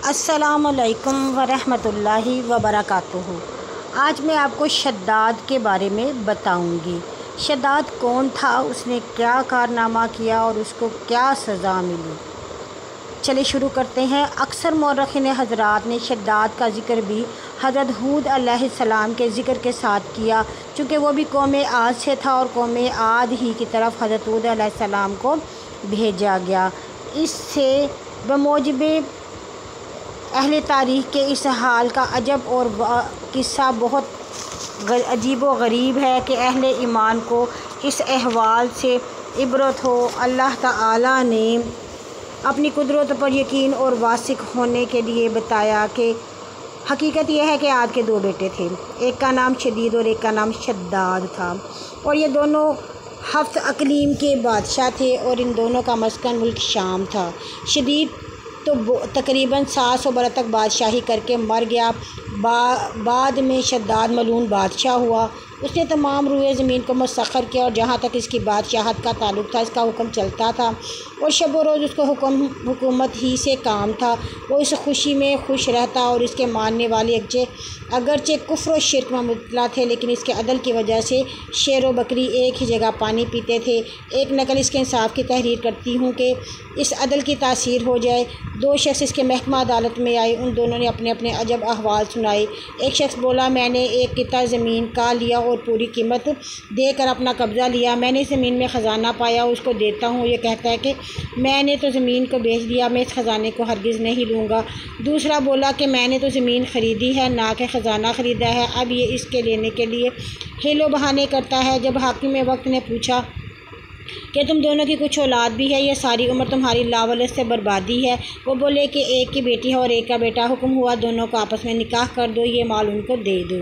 अस्सलामुअलैकुम वरहमतुल्लाहि वबरकातुहू। आज मैं आपको शद्दाद के बारे में बताऊंगी। शद्दाद कौन था, उसने क्या कारनामा किया और उसको क्या सज़ा मिली। चलिए शुरू करते हैं। अक्सर मौरख़ीन हज़रात ने शद्दाद का ज़िक्र भी हज़रत हूद अलैहिस्सलाम के ज़िक्र के साथ किया, चूँकि वो भी कौम आद से था और कौम आद ही की तरफ हज़रत हूद अलैहिस्सलाम को भेजा गया। इससे बमौजब अहले तारीख़ के इस हाल का अजब और किस्सा बहुत अजीब व गरीब है कि अहले ईमान को इस अहवाल से इबरत हो। अल्लाह ताला ने अपनी कुदरत पर यकीन और वासिक होने के लिए बताया कि हकीकत यह है कि आद के दो बेटे थे, एक का नाम शदीद और एक का नाम शद्दाद था, और ये दोनों हफ्त अकलीम के बादशाह थे और इन दोनों का मस्कन मुल्क शाम था। शदीद तो तकरीबन 700 बरस तक बादशाही करके मर गया। बाद में शद्दाद मलून बादशाह हुआ। उसने तमाम रुए ज़मीन को मुसख्खर किया और जहाँ तक इसकी बादशाहत का ताल्लुक़ था इसका हुक्म चलता था और शब व रोज़ उसको हुकूमत ही से काम था। वो इस खुशी में खुश रहता और इसके मानने वाले अगरचे कुफ्र व शिर्क में मुब्तला थे, लेकिन इसके अदल की वजह से शेर व बकरी एक ही जगह पानी पीते थे। एक नकल इसके इंसाफ की तहरीर करती हूँ कि इस अदल की तासीर हो जाए। दो शख्स इसके महकमा अदालत में आए, उन दोनों ने अपने अपने अजब अहवाल सुनाए। एक शख्स बोला, मैंने एक किता ज़मीन का लिया और पूरी कीमत देकर अपना कब्ज़ा लिया। मैंने ज़मीन में ख़जाना पाया, उसको देता हूँ। ये कहता है कि मैंने तो ज़मीन को बेच दिया, मैं इस ख़जाने को हरगिज़ नहीं लूँगा। दूसरा बोला कि मैंने तो ज़मीन ख़रीदी है, ना कि ख़जाना ख़रीदा है। अब ये इसके लेने के लिए हेलो बहाने करता है। जब हाकिम वक्त ने पूछा कि तुम दोनों की कुछ औलाद भी है, ये सारी उम्र तुम्हारी लावलत से बर्बादी है, वो बोले कि एक की बेटी है और एक का बेटा। हुक्म हुआ दोनों को आपस में निकाह कर दो, ये माल उनको दे दो।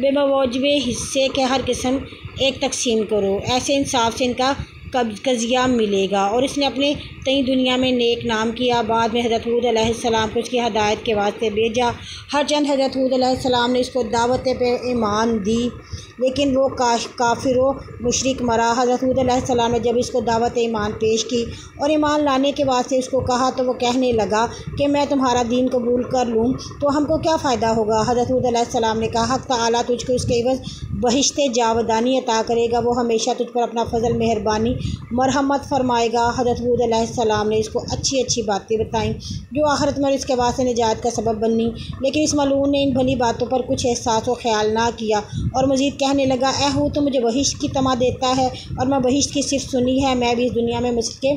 बेमौजब हिस्से के हर किस्म एक तकसीम करो, ऐसे इंसाफ से इनका कज़िया मिलेगा। और इसने अपने तई दुनिया में नेक नाम किया। बाद में हज़रत हूद अलैहिस्सलाम को उसकी हदायत के वास्ते भेजा। हर चंद हज़रत हूद अलैहिस्सलाम ने इसको दावत पे ईमान दी, लेकिन वो काफिर व मुशरिक मरा। हज़रत हूद अलैहिस्सलाम ने जब इसको दावत ईमान पेश की और ईमान लाने के वास्ते उसको कहा, तो वो कहने लगा कि मैं तुम्हारा दीन कबूल कर लूँ तो हमको क्या फ़ायदा होगा। हज़रत हूद अलैहिस्सलाम ने कहा, हक़ ताला तुझको इसके एवज़ बहिश्ते जावदानी अता करेगा, वो हमेशा तुझ पर अपना फ़ज़ल मेहरबानी मरहमत फरमाएगा। हज़रत हूद अलैहिस्सलाम ने इसको अच्छी अच्छी बातें बताईं जो आखिरत में इसके वास्ते निजात का सबब बनी, लेकिन इस मलून ने इन भली बातों पर कुछ एहसास व ख्याल ना किया और मज़ीद कहने लगा, ए हूद तो मुझे बहिश्त की तमा देता है और मैं बहिश्त की सिर्फ सुनी है, मैं भी इस दुनिया में मुझके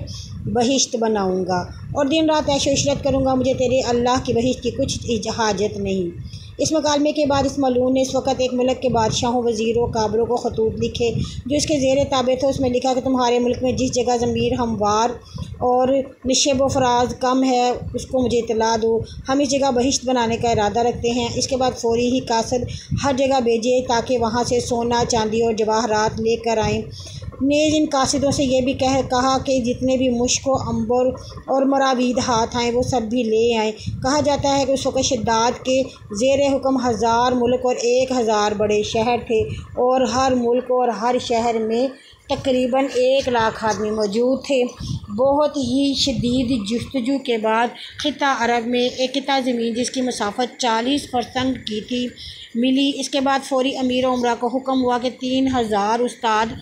बहिश्त बनाऊँगा और दिन रात ऐशो इशरत करूँगा, मुझे तेरे अल्लाह की बहिश्त की कुछ हाजत नहीं। इस मकालमे के बाद इस मलून ने इस वक्त एक मुल्क के बादशाहों, वज़ीरों, काबरों को खतूत लिखे जो इसके ज़ेर ताबे थे। उसमें लिखा कि तुम्हारे मुल्क में जिस जगह ज़मीर हमवार और निशेब व फराज कम है उसको मुझे इतला दो, हम इस जगह बहिश्त बनाने का इरादा रखते हैं। इसके बाद फ़ौरी ही कासद हर जगह भेजे ताकि वहाँ से सोना, चांदी और जवाहरात लेकर आएँ। नेज़ इन कासिदों से ये भी कहा कि जितने भी मुश्क अंबर और मरावीद हाथ आएँ वो सब भी ले आएँ। कहा जाता है कि उस वक़्त शद्दाद के ज़ेर हुक्म 1000 मुल्क और 1000 बड़े शहर थे और हर मुल्क और हर शहर में तकरीबन 1 लाख आदमी मौजूद थे। बहुत ही शदीद जस्तजू के बाद खिता अरब में एक किता ज़मीन जिसकी मसाफत 40 फरसंग की थी मिली। इसके बाद फ़ौरी अमीर उमरा को हुक्म हुआ कि 3000 उस्ताद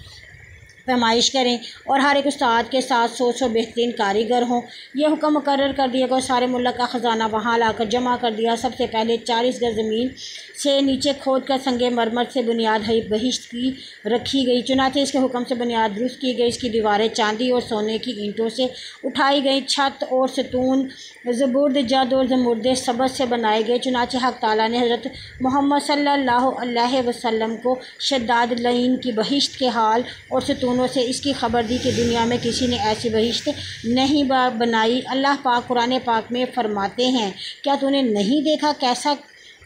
पैमाइश करें और हर एक उस्ताद के साथ 100 बेहतरीन कारीगर हों। यह हुक्म मुकर्रर कर दिया गया। सारे मुल्क का ख़जाना वहाँ लाकर जमा कर दिया। सबसे पहले 40 गज ज़मीन से नीचे खोद कर संगे मरमर से बुनियाद बहिश्त की रखी गई। चुनाचे इसके हुक्म से बुनियाद दुरुस्त की गई। इसकी दीवारें चांदी और सोने की ईंटों से उठाई गई। छत और सतून ज़बुर्द जद और ज़मुर्द सबज से बनाए गए। चुनाचे हक़ ताला ने हज़रत मोहम्मद सल्लल्लाहु अलैहि वसल्लम को शद्दाद लईन की बहिश्त के हाल और सतूनों से इसकी खबर दी कि दुनिया में किसी ने ऐसी बहिश्त नहीं बनाई। अल्लाह पाक कुरान पाक में फरमाते हैं, क्या तूने नहीं देखा कैसा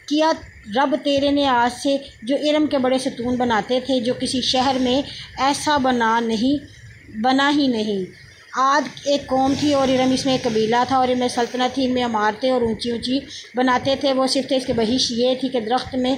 किया रब तेरे ने आज से जो इल्म के बड़े सतून बनाते थे, जो किसी शहर में ऐसा बना ही नहीं। आद एक कौम थी और इरम इसमें एक कबीला था और इनमें सल्तनत थी। इनमें इमारतें और ऊंची ऊंची बनाते थे। वो सिर्फ थे, इसके बहिश ये थी कि दरख्त में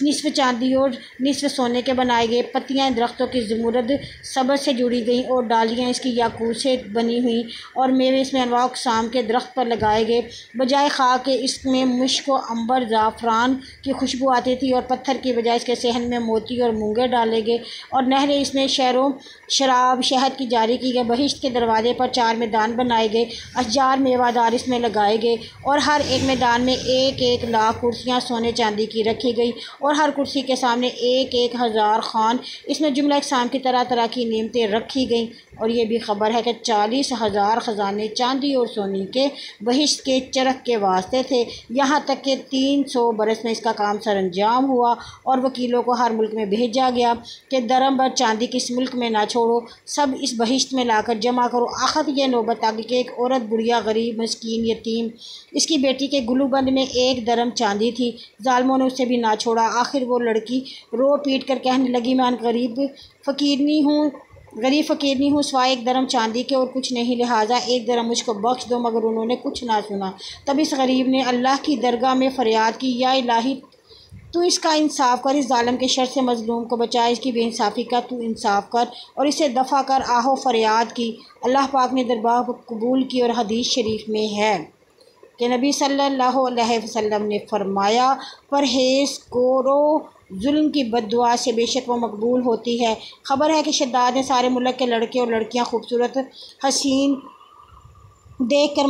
निसफ चांदी और निसफ सोने के बनाए गए। पत्तियाँ दरख्तों की ज़मुरद सबज से जुड़ी गई और डालियाँ इसकी याकूत से बनी हुई और मेवे इसमें अनवा अक़साम के दरख्त पर लगाए गए। बजाय खाक के इसमें मुश्क व अंबर ज़ाफ़रान की खुशबू आती थी और पत्थर की बजाय इसके सहन में मोती और मूंगे डाले गए और नहरें इसमें शहरों शराब शहद की जारी की गई। बहिश्त के दरवाजे पर 4 मैदान बनाए गए। अशजार मेवादार इसमें लगाए गए और हर एक मैदान में 1-1 लाख कुर्सियाँ सोने चांदी की रखी गई और हर कुर्सी के सामने 1-1 हज़ार खान। इसमें जुमला इक़साम की तरह तरह की नेमतें रखी गईं। और ये भी ख़बर है कि 40,000 ख़जाने चांदी और सोने के बहिश्त के चरख के वास्ते थे। यहाँ तक कि 300 बरस में इसका काम सरअंजाम हुआ और वकीलों को हर मुल्क में भेजा गया कि दरम भर चांदी किस मुल्क में ना छोड़ो, सब इस बहिश्त में लाकर जमा करो। आखिर ये नौबत आ गई कि एक औरत बुढ़िया, गरीब, मस्कीन, यतीम, इसकी बेटी के गुलूबंद में 1 दरम चांदी थी। ज़ालिमों ने उससे भी ना छोड़ा। आखिर वो लड़की रो पीट कर कहने लगी, मैं गरीब फ़कीर नहीं हूँ सिवाय 1 दरम चांदी के और कुछ नहीं, लिहाजा 1 दरम मुझको बख्श दो। मगर उन्होंने कुछ ना सुना। तब इस गरीब ने अल्लाह की दरगाह में फ़रियाद की, या इलाही तू इसका इंसाफ़ कर, इस ज़ालिम के शर से मज़लूम को बचा, इसकी बेइंसाफ़ी का तू इंसाफ़ कर और इसे दफ़ा कर। आहो फ़रियाद की। अल्लाह पाक ने दरबार कबूल की और हदीस शरीफ में है कि नबी सल्लल्लाहु अलैहि वसल्लम ने फरमाया, परहेज़ करो जुल्म की बद्दुआ से, बेशक वो मकबूल होती है। ख़बर है कि शद्दाद ने सारे मुल्क के लड़के और लड़कियां खूबसूरत हसीन देख कर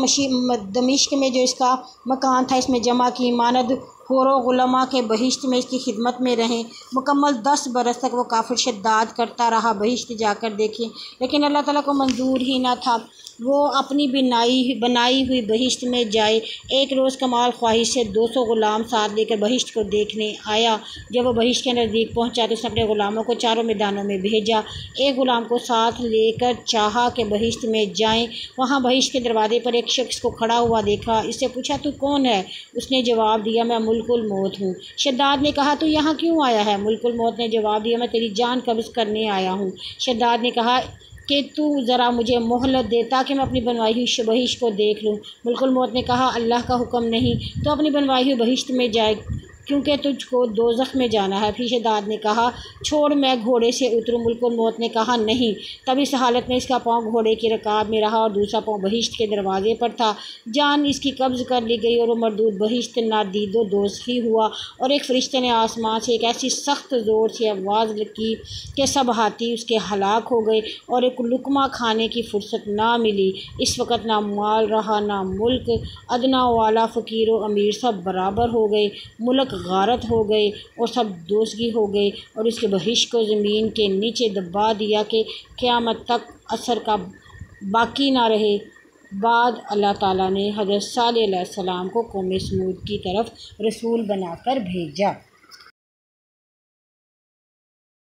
दमिश्क में जो इसका मकान था इसमें जमा की। मानद होरो गुलामा के बहिश्त में इसकी खिदमत में रहें। मुकम्मल 10 बरस तक वो काफ़िर शद्दाद करता रहा। बहिश्त जाकर देखें, लेकिन अल्लाह ताला को मंजूर ही ना था वो अपनी बनाई हुई बहिश्त में जाए। एक रोज़ कमाल ख्वाहिश से 200 ग़ुलाम साथ लेकर बहिश्त को देखने आया। जब वो बहिश्त के नज़दीक पहुंचा तो उसने अपने ग़ुलामों को चारों मैदानों में भेजा। एक ग़ुलाम को साथ लेकर चाहा कि बहिश्त में जाएं। वहाँ बहिश्त के दरवाजे पर एक शख्स को खड़ा हुआ देखा। इससे पूछा, तू कौन है? उसने जवाब दिया, मैं मुल्कुल मौत हूँ। शद्दाद ने कहा, तू यहाँ क्यों आया है? मुल्कुल मौत ने जवाब दिया, मैं तेरी जान कब्ज़ करने आया हूँ। शद्दाद ने कहा कि तू ज़रा मुझे मोहलत दे ताकि मैं अपनी बनवाई हुई बहिश्त को देख लूँ। मुल्कुल मौत ने कहा, अल्लाह का हुक्म नहीं तो अपनी बनवाई हुई बहिश्त में जाए, क्योंकि तुझको दोज़ख में जाना है। फिर शद्दाद ने कहा, छोड़ मैं घोड़े से उतरूँ। मुल्कुल मौत ने कहा, नहीं। तब इस हालत में इसका पाँव घोड़े की रकाब में रहा और दूसरा पाँव बहिश्त के दरवाजे पर था। जान इसकी कब्ज़ कर ली गई और वो मरदूद बहिश्त नादीदो दोज़खी हुआ। और एक फ़रिश्ते ने आसमान से एक ऐसी सख्त ज़ोर से आवाज़ की कि सब हाथी उसके हलाक हो गए और एक लुकमा खाने की फ़ुर्सत ना मिली। इस वक्त ना माल रहा ना मुल्क, अदना वाला फ़कीर व अमीर सब बराबर हो गए। मुल्क गारत हो गए और सब दोज़गी हो गए और इसके बहिश्त को ज़मीन के नीचे दबा दिया कि क़यामत तक असर का बाकी ना रहे। बाद अल्लाह ताला ने हज़रत सालेह अलैहिस्सलाम को कौम समूद की तरफ रसूल बनाकर भेजा।